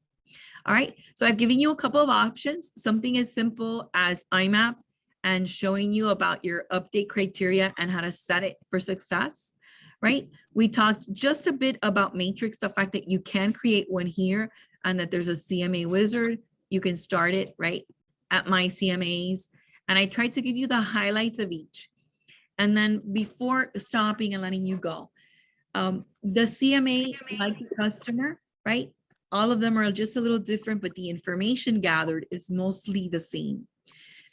All right, so I've given you a couple of options, something as simple as IMAP and showing you about your update criteria and how to set it for success, right? We talked just a bit about Matrix, the fact that you can create one here and that there's a CMA wizard. You can start it right at My CMAs. And I tried to give you the highlights of each. And then before stopping and letting you go, the CMA, like the customer, right? All of them are just a little different, but the information gathered is mostly the same.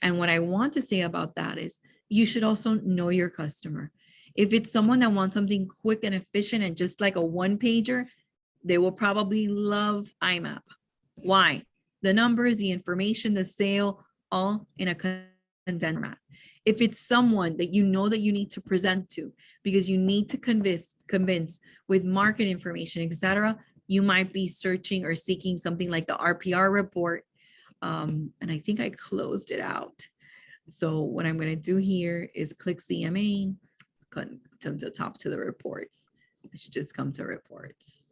And what I want to say about that is you should also know your customer. If it's someone that wants something quick and efficient and just like a one pager, they will probably love IMAP. Why? The numbers, the information, the sale, all in a condensed format. If it's someone that you know that you need to present to because you need to convince with market information, etc., you might be searching or seeking something like the RPR report. And I think I closed it out. So what I'm going to do here is click CMA, come to the top to the reports. I should just come to reports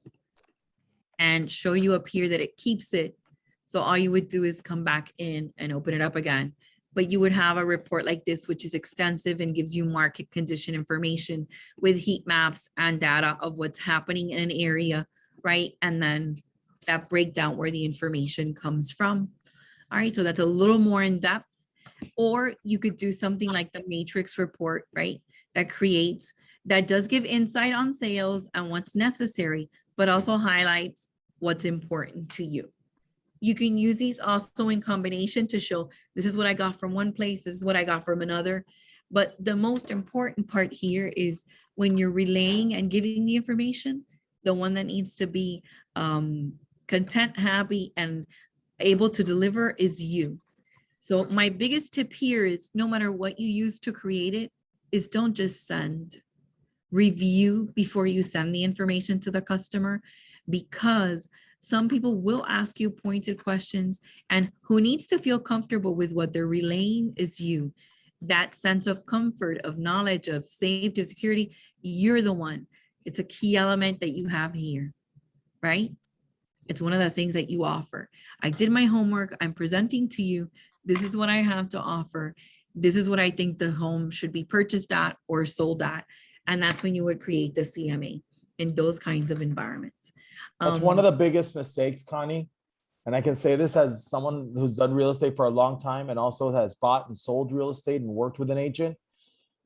and show you up here that it keeps it. So all you would do is come back in and open it up again. But you would have a report like this, which is extensive and gives you market condition information with heat maps and data of what's happening in an area, right? And then that breakdown where the information comes from. All right, so that's a little more in depth. Or you could do something like the Matrix report, right? That does give insight on sales and what's necessary, but also highlights what's important to you. You can use these also in combination to show this is what I got from one place, this is what I got from another. But the most important part here is when you're relaying and giving the information, the one that needs to be content, happy, and able to deliver is you. So my biggest tip here is no matter what you use to create it, is don't just send. Review before you send the information to the customer, because some people will ask you pointed questions, and who needs to feel comfortable with what they're relaying is you. That sense of comfort, of knowledge, of safety, of security, you're the one. It's a key element that you have here, right? It's one of the things that you offer. I did my homework. I'm presenting to you. This is what I have to offer. This is what I think the home should be purchased at or sold at. And that's when you would create the CMA in those kinds of environments. That's one of the biggest mistakes, Connie. And I can say this as someone who's done real estate for a long time and also has bought and sold real estate and worked with an agent.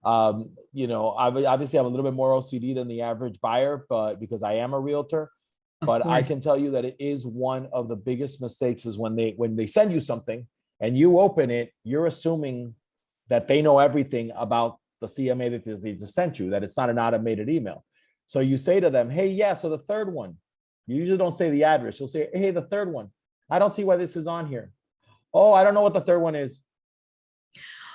You know, obviously I'm a little bit more OCD than the average buyer, but because I am a realtor, but I can tell you that it is one of the biggest mistakes is when they send you something and you open it, you're assuming that they know everything about the CMA that they just sent you, that it's not an automated email. So you say to them, hey, yeah, so the third one, you usually don't say the address. You'll say, hey, the third one. I don't see why this is on here. Oh, I don't know what the third one is.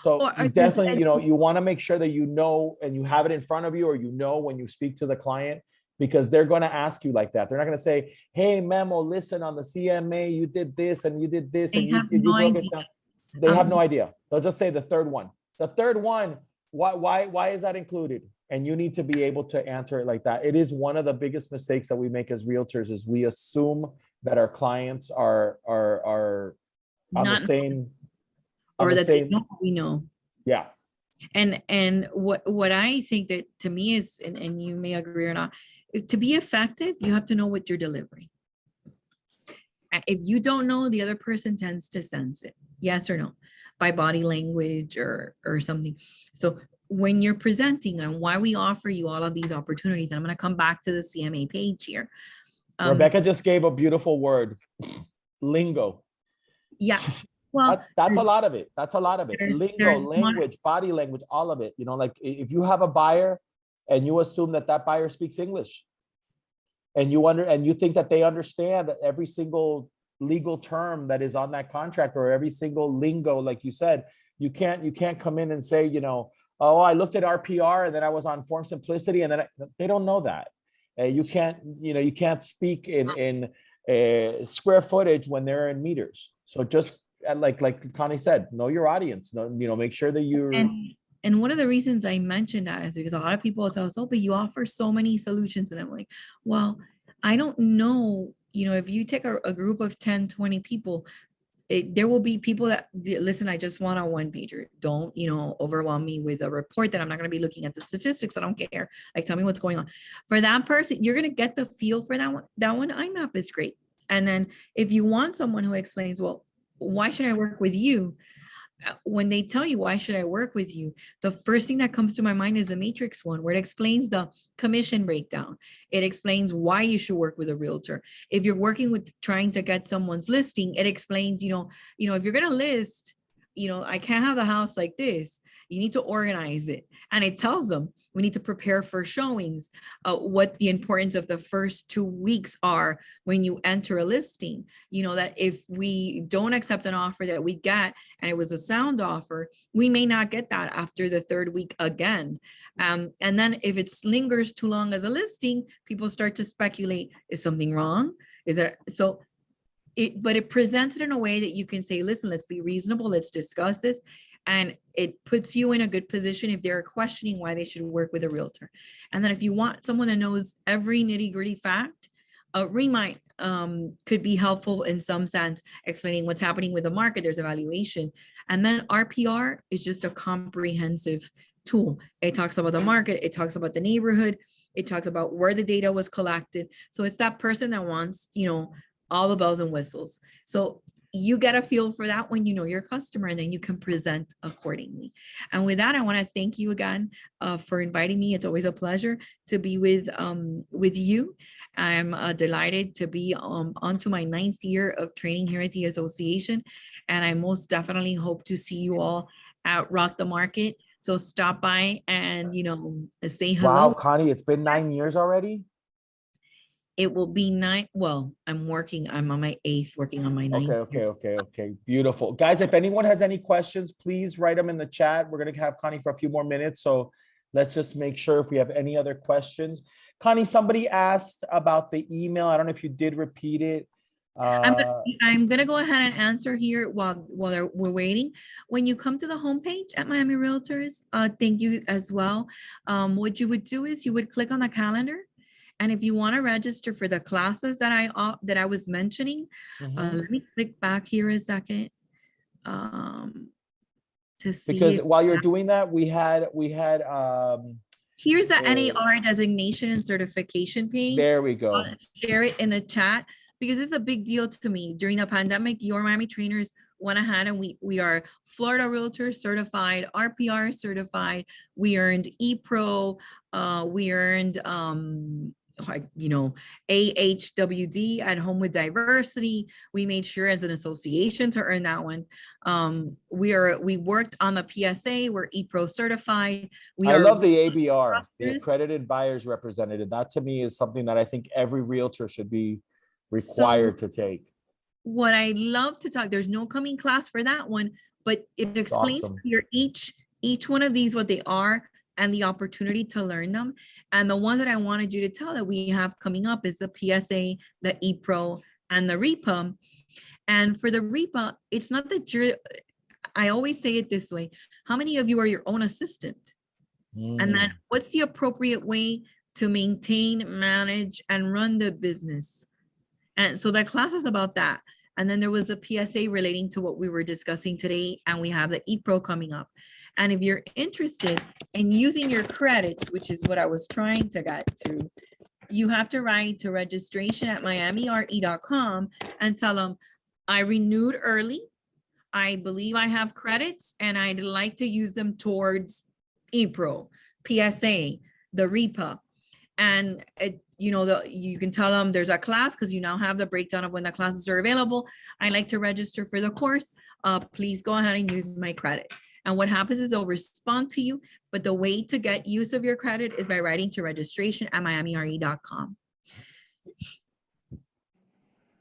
So you definitely, you know, you want to make sure that you know and you have it in front of you, or you know when you speak to the client, because they're going to ask you like that. They're not going to say, hey, Memo, listen, on the CMA, you did this and you did this and you broke it down. They have no idea. They'll just say the third one. The third one, why is that included? And you need to be able to answer it like that. It is one of the biggest mistakes that we make as realtors is we assume that our clients are on the same, or that they know we know. Yeah. And what I think that to me is, and you may agree or not, to be effective, you have to know what you're delivering. If you don't know, the other person tends to sense it, yes or no, by body language or something. So when you're presenting and why we offer you all of these opportunities, and I'm going to come back to the CMA page here. Rebecca just gave a beautiful word, lingo. Yeah. Well, that's a lot of it. That's a lot of it. Lingo, language, body language, all of it. You know, like if you have a buyer and you assume that that buyer speaks English. And you think that they understand every single legal term that is on that contract or every single lingo, like you said. You can't come in and say, you know, oh, I looked at RPR and then I was on Form Simplicity, and then they don't know that. You can't speak in square footage when they're in meters. So just like Connie said, know your audience. Make sure that you're. And one of the reasons I mentioned that is because a lot of people will tell us, oh, but you offer so many solutions. And I'm like, well, I don't know, if you take a group of 10, 20 people, there will be people that listen, I just want a one pager. Don't, overwhelm me with a report that I'm not going to be looking at the statistics. I don't care. Like, tell me what's going on. For that person, you're going to get the feel for that one. That one IMAP is great. And then if you want someone who explains, well, why should I work with you? When they tell you, why should I work with you? The first thing that comes to my mind is the matrix one, where it explains the commission breakdown. It explains why you should work with a realtor. If you're working with trying to get someone's listing, it explains, if you're going to list, I can't have the house like this. You need to organize it. And it tells them we need to prepare for showings, what the importance of the first 2 weeks are when you enter a listing. That if we don't accept an offer that we get and it was a sound offer, we may not get that after the 3rd week again. And then if it lingers too long as a listing, people start to speculate, is something wrong? But it presents it in a way that you can say, listen, let's be reasonable. Let's discuss this. And it puts you in a good position if they're questioning why they should work with a realtor. And then if you want someone that knows every nitty gritty fact, Remind could be helpful in some sense, explaining what's happening with the market. There's evaluation. And then RPR is just a comprehensive tool. It talks about the market. It talks about the neighborhood. It talks about where the data was collected. So it's that person that wants, all the bells and whistles. So you get a feel for that when you know your customer, and then you can present accordingly. And with that, I want to thank you again for inviting me. It's always a pleasure to be with you. I'm delighted to be onto my 9th year of training here at the association, and I most definitely hope to see you all at Rock the Market. So stop by and say hello. Wow, Connie, it's been 9 years already. It will be 9. Well, I'm on my 8th, working on my 9th. Okay. Beautiful. Guys, if anyone has any questions, please write them in the chat. We're going to have Connie for a few more minutes. So let's just make sure if we have any other questions. Connie, somebody asked about the email. I don't know if you did repeat it. I'm going to go ahead and answer here while we're waiting. When you come to the homepage at Miami Realtors, thank you as well. What you would do is you would click on the calendar. And if you want to register for the classes that I was mentioning, let me click back here a second to see. Because while you're doing that, we had here's the NAR designation and certification page. There we go. I'll share it in the chat because it's a big deal to me. During the pandemic, your Miami trainers went ahead and we are Florida Realtor certified, RPR certified. We earned ePro. We earned AHWD, at home with diversity. We made sure as an association to earn that one. We worked on the PSA. We're ePro certified. I love the ABR, the accredited buyers representative. That to me is something that I think every realtor should be required to take. What I love to talk, there's no coming class for that one, but it explains awesome. Here each one of these, what they are, and the opportunity to learn them. And the one that I wanted you to tell that we have coming up is the PSA, the ePro, and the REPA. And for the REPA, it's not that I always say it this way. How many of you are your own assistant? And then what's the appropriate way to maintain, manage, and run the business? And so that class is about that. And then there was the PSA relating to what we were discussing today. And we have the ePro coming up. And if you're interested in using your credits, which is what I was trying to get to, you have to write to registration@miamire.com and tell them, I renewed early. I believe I have credits and I'd like to use them towards ePro, PSA, the REPA. And you can tell them there's a class because you now have the breakdown of when the classes are available. I like to register for the course. Please go ahead and use my credit. And what happens is they'll respond to you, but the way to get use of your credit is by writing to registration@miamire.com.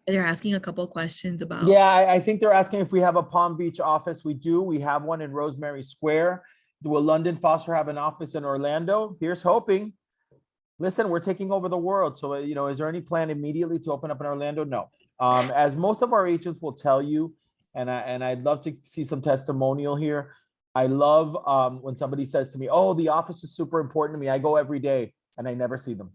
They're asking a couple of questions about. Yeah, I think they're asking if we have a Palm Beach office. We do. We have one in Rosemary Square. Will London Foster have an office in Orlando? Here's hoping. Listen, we're taking over the world. So, is there any plan immediately to open up in Orlando? No. As most of our agents will tell you, and I'd love to see some testimonial here. I love when somebody says to me, oh, the office is super important to me. I go every day and I never see them.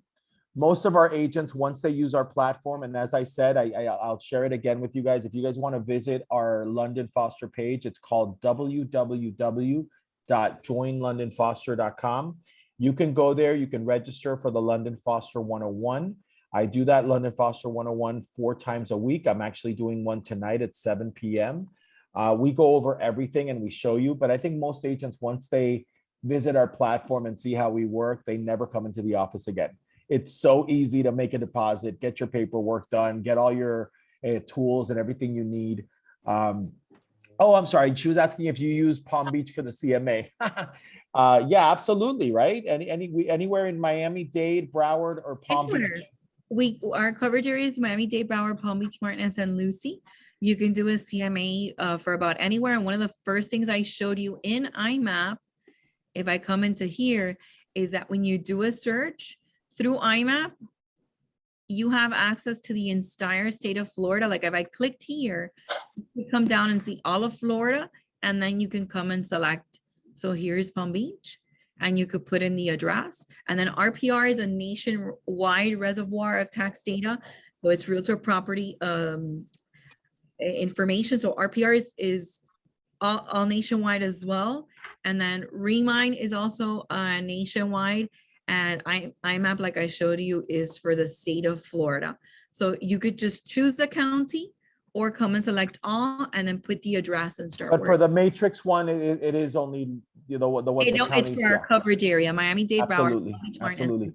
Most of our agents, once they use our platform, and as I said, I'll share it again with you guys. If you guys want to visit our London Foster page, it's called www.joinlondonfoster.com. You can go there. You can register for the London Foster 101. I do that London Foster 101 4 times a week. I'm actually doing one tonight at 7 p.m. We go over everything and we show you, but I think most agents, once they visit our platform and see how we work, they never come into the office again. It's so easy to make a deposit, get your paperwork done, get all your tools and everything you need. Oh, I'm sorry. She was asking if you use Palm Beach for the CMA. Yeah, absolutely. Right. Anywhere in Miami-Dade, Broward, or Palm Beach. Our coverage areas, Miami-Dade, Broward, Palm Beach, Martin, and San Lucie. You can do a CMA for about anywhere. And one of the first things I showed you in IMAP, if I come into here, is that when you do a search through IMAP, you have access to the entire state of Florida. Like if I clicked here, you come down and see all of Florida, and then you can come and select. So here's Palm Beach, and you could put in the address. And then RPR is a nationwide reservoir of tax data. So it's realtor property information. So RPR is all nationwide as well. And then Remine is also nationwide. And IMAP, like I showed you, is for the state of Florida. So you could just choose the county or come and select all and then put the address and start But for the matrix one, it is only the one. It's for our coverage area, Miami-Dade, absolutely, Broward. Absolutely.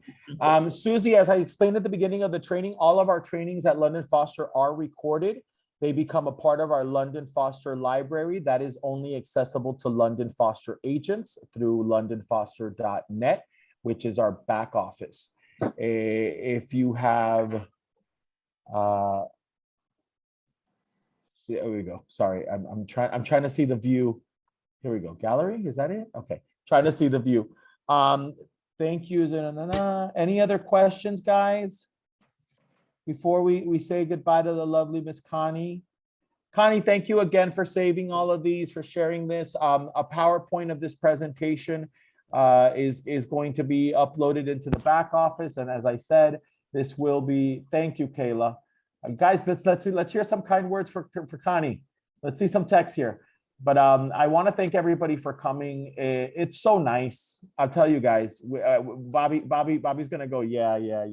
Susie, as I explained at the beginning of the training, all of our trainings at London Foster are recorded. They become a part of our London Foster library that is only accessible to London Foster agents through londonfoster.net, which is our back office. If you have, there we go. Sorry, I'm trying to see the view. Here we go. Gallery, is that it? Okay, trying to see the view. Thank you. Any other questions, guys? Before we say goodbye to the lovely Miss Connie. Connie, thank you again for saving all of these, for sharing this. A PowerPoint of this presentation is going to be uploaded into the back office. And as I said, this will be, thank you, Kayla. Guys, let's hear some kind words for Connie. Let's see some text here. But I want to thank everybody for coming. It's so nice. I'll tell you guys, Bobby's going to go, yeah.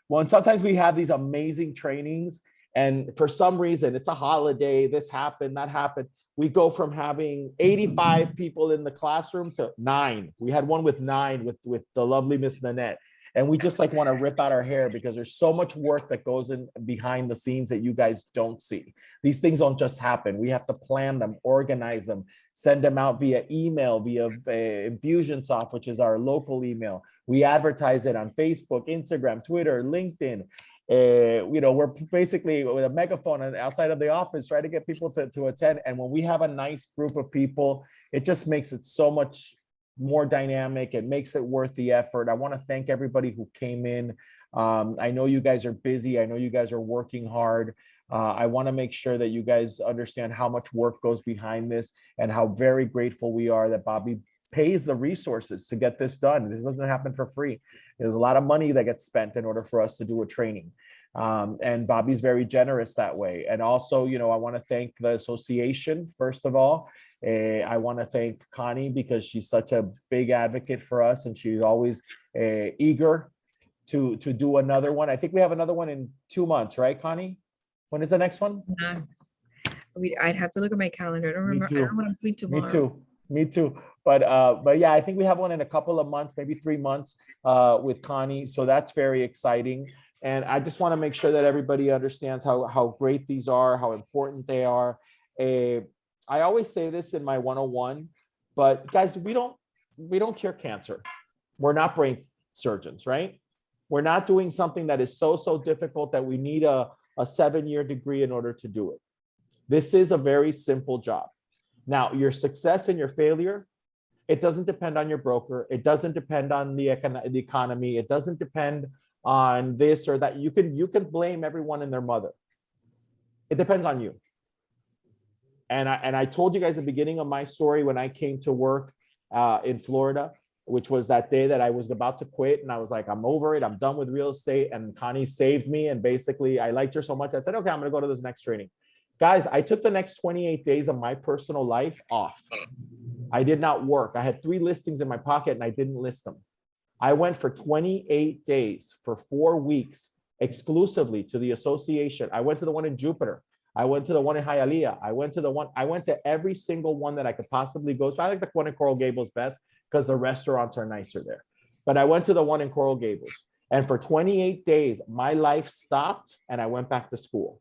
Well, and sometimes we have these amazing trainings, and for some reason, it's a holiday, this happened, that happened. We go from having 85 people in the classroom to 9. We had one with 9 with the lovely Miss Nanette. And we just want to rip out our hair because there's so much work that goes in behind the scenes that you guys don't see. These things don't just happen. We have to plan them, organize them, send them out via email, via Infusionsoft, which is our local email. We advertise it on Facebook, Instagram, Twitter, LinkedIn. We're basically with a megaphone outside of the office trying to get people to attend. And when we have a nice group of people, it just makes it so much more dynamic. It makes it worth the effort. I want to thank everybody who came in. I know you guys are busy. I know you guys are working hard. I want to make sure that you guys understand how much work goes behind this and how very grateful we are that Bobby pays the resources to get this done. This doesn't happen for free. There's a lot of money that gets spent in order for us to do a training. And Bobby's very generous that way. And also, I want to thank the association, first of all. I want to thank Connie because she's such a big advocate for us, and she's always eager to do another one. I think we have another one in 2 months, right, Connie? When is the next one? I'd have to look at my calendar. I don't remember. I don't know what I'm doing tomorrow. Me too. But yeah, I think we have one in a couple of months, maybe 3 months with Connie. So that's very exciting. And I just want to make sure that everybody understands how great these are, how important they are. I always say this in my 101, But guys, we don't cure cancer. We're not brain surgeons, right? We're not doing something that is so difficult that we need a 7-year degree in order to do it. This is a very simple job. Now, your success and your failure, it doesn't depend on your broker. It doesn't depend on the economy. It doesn't depend on this or that. You can blame everyone and their mother. It depends on you. And I told you guys at the beginning of my story when I came to work in Florida, which was that day that I was about to quit. And I was like, I'm over it. I'm done with real estate. And Connie saved me. And basically, I liked her so much. I said, okay, I'm going to go to this next training. Guys, I took the next 28 days of my personal life off. I did not work. I had 3 listings in my pocket and I didn't list them. I went for 28 days for 4 weeks exclusively to the association. I went to the one in Jupiter. I went to the one in Hialeah. I went to every single one that I could possibly go to. I like the one in Coral Gables best because the restaurants are nicer there. But I went to the one in Coral Gables. And for 28 days, my life stopped and I went back to school.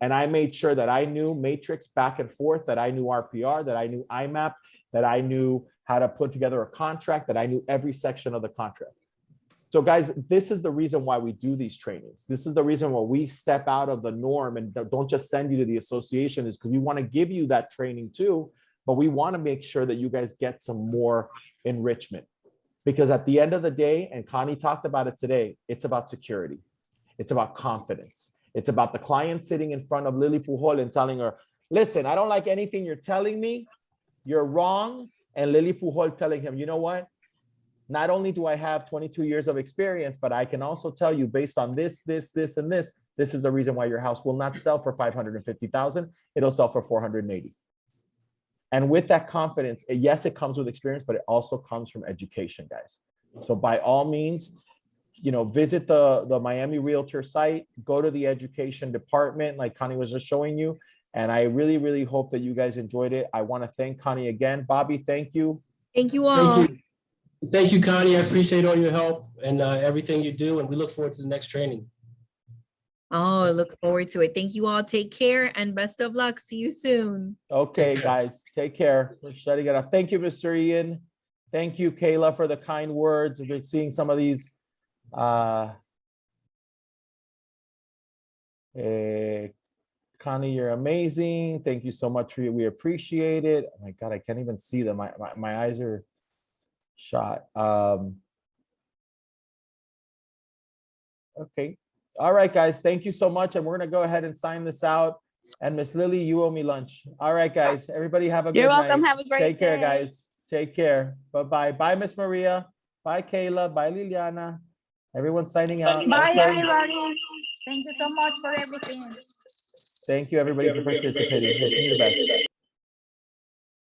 And I made sure that I knew matrix back and forth, that I knew RPR, that I knew IMAP, that I knew how to put together a contract, that I knew every section of the contract. So guys, this is the reason why we do these trainings. This is the reason why we step out of the norm and don't just send you to the association, is because we want to give you that training too, but we want to make sure that you guys get some more enrichment. Because at the end of the day, and Connie talked about it today, it's about security. It's about confidence. It's about the client sitting in front of Lily Pujol and telling her, listen, I don't like anything you're telling me. You're wrong. And Lily Pujol telling him, you know what? Not only do I have 22 years of experience, but I can also tell you based on this, and this is the reason why your house will not sell for 550,000. It'll sell for 480. And with that confidence, yes, it comes with experience, but it also comes from education, guys. So by all means, visit the Miami Realtor site, go to the education department, like Connie was just showing you. And I really hope that you guys enjoyed it. I want to thank Connie again. Bobby, thank you. Thank you all. Thank you, Connie. I appreciate all your help and everything you do. And we look forward to the next training. Oh, I look forward to it. Thank you all. Take care and best of luck. See you soon. Okay, guys, take care. We're shutting it off. Thank you, Mr. Ian. Thank you, Kayla, for the kind words. We're seeing some of these. Connie, you're amazing. Thank you so much for you. We appreciate it. Oh my God, I can't even see them. My eyes are shot. Okay. All right, guys. Thank you so much. And we're going to go ahead and sign this out. And Miss Lily, you owe me lunch. All right, guys. Everybody have a good night. You're welcome. Have a great day. Take care, guys. Take care. Bye-bye. Bye, Miss Maria. Bye, Kayla. Bye, Liliana. Everyone signing out. Bye, Okay. everybody. Thank you so much for everything. Thank you, everybody, for participating. Wishing you the best.